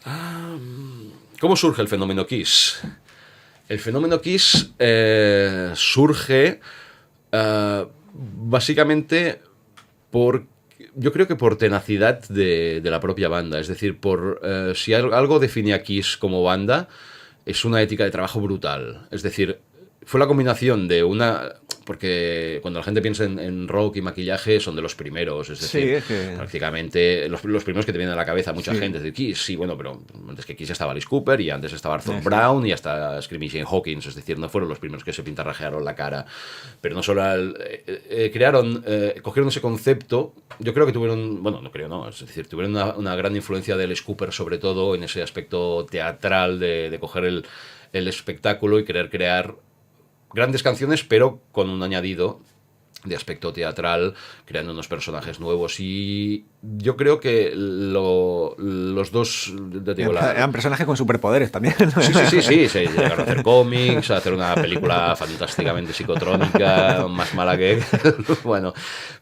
Ah, ¿Cómo surge el fenómeno Kiss? El fenómeno Kiss surge básicamente por, yo creo que por tenacidad de la propia banda. Es decir, si algo define a Kiss como banda, es una ética de trabajo brutal. Es decir, fue la combinación de una... Porque cuando la gente piensa en rock y maquillaje son de los primeros, es decir, Sí, es que... prácticamente los primeros que te vienen a la cabeza mucha Sí. gente. Es decir, Kiss, sí, bueno, pero antes que Kiss estaba Alice Cooper y antes estaba Arthur Brown y hasta Screaming Jane Hawkins, es decir, no fueron los primeros que se pintarrajearon la cara. Pero no solo cogieron ese concepto, yo creo que tuvieron, bueno, no creo, no, es decir, tuvieron una gran influencia de Alice Cooper, sobre todo en ese aspecto teatral de coger el espectáculo y querer crear grandes canciones, pero con un añadido de aspecto teatral, creando unos personajes nuevos. Y yo creo que los dos... Eran personajes con superpoderes también. Sí. Se llegaron a hacer cómics, a hacer una película fantásticamente psicotrónica, más mala que... Bueno,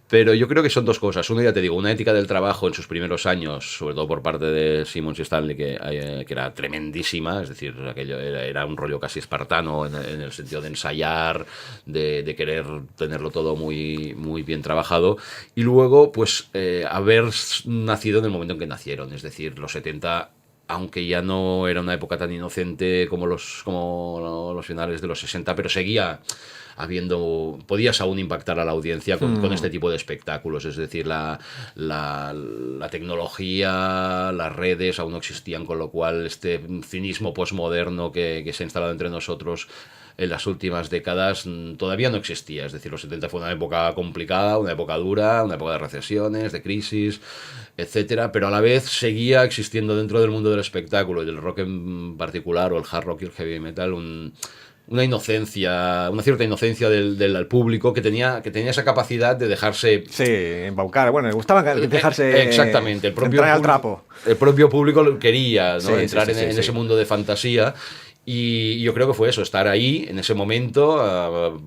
pero yo creo que son dos cosas. Uno, ya te digo, una ética del trabajo en sus primeros años, sobre todo por parte de Simmons y Stanley, que era tremendísima. Es decir, aquello era un rollo casi espartano en el sentido de ensayar, de querer tenerlo todo muy, muy bien trabajado. Y luego, pues, haber nacido en el momento en que nacieron. Es decir, los 70... aunque ya no era una época tan inocente como los finales de los 60, pero seguía podías aún impactar a la audiencia con este tipo de espectáculos. Es decir, la tecnología, las redes aún no existían, con lo cual este cinismo posmoderno que se ha instalado entre nosotros en las últimas décadas todavía no existía. Es decir, los 70 fue una época complicada, una época dura, una época de recesiones, de crisis, etcétera, pero a la vez seguía existiendo dentro del mundo del espectáculo y del rock en particular, o el hard rock y el heavy metal, una inocencia, una cierta inocencia del público que tenía esa capacidad de dejarse... Sí, embaucar. Bueno, le gustaba dejarse... Exactamente. Entrar al trapo. El propio público quería, ¿no? Sí, entrar en ese mundo de fantasía. Y yo creo que fue eso, estar ahí en ese momento, a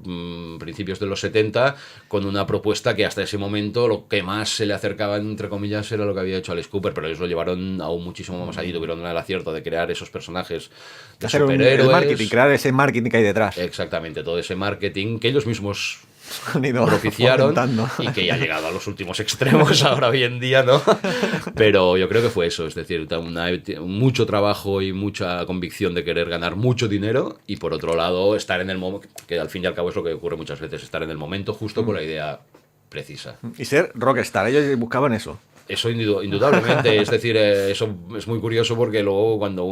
principios de los 70, con una propuesta que hasta ese momento lo que más se le acercaba, entre comillas, era lo que había hecho Alice Cooper, pero ellos lo llevaron aún muchísimo más allí, tuvieron el acierto de crear esos personajes de hacer superhéroes. El marketing, crear ese marketing que hay detrás. Exactamente, todo ese marketing que ellos mismos han ido propiciaron fomentando. Y que ya ha llegado a los últimos extremos ahora hoy en día, ¿no? Pero yo creo que fue eso, es decir, mucho trabajo y mucha convicción de querer ganar mucho dinero y por otro lado estar en el momento, que al fin y al cabo es lo que ocurre muchas veces, estar en el momento justo con la idea precisa. Y ser rockstar, ellos buscaban eso. Eso indudablemente, es decir, eso es muy curioso porque luego cuando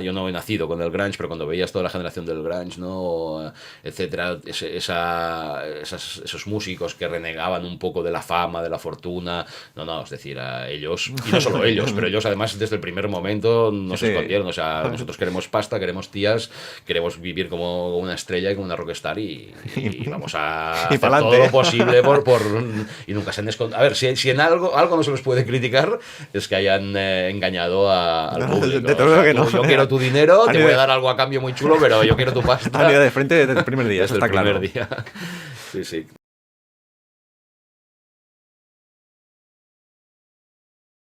yo no he nacido con el grunge, pero cuando veías toda la generación del grunge, ¿no? Etcétera, esos músicos que renegaban un poco de la fama, de la fortuna, no, es decir, a ellos, y no solo ellos, pero ellos además desde el primer momento no se escondieron, o sea, nosotros queremos pasta, queremos tías, queremos vivir como una estrella y como una rockstar y vamos a hacer todo lo posible y nunca se han escondido. A ver, si en algo no se les puede criticar es que hayan engañado al público. De todo, o sea, que no. Yo quiero tu dinero, te voy a dar algo a cambio muy chulo, pero yo quiero tu pasta. Han ido de frente desde el primer día, eso está claro. Desde el primer día. Sí.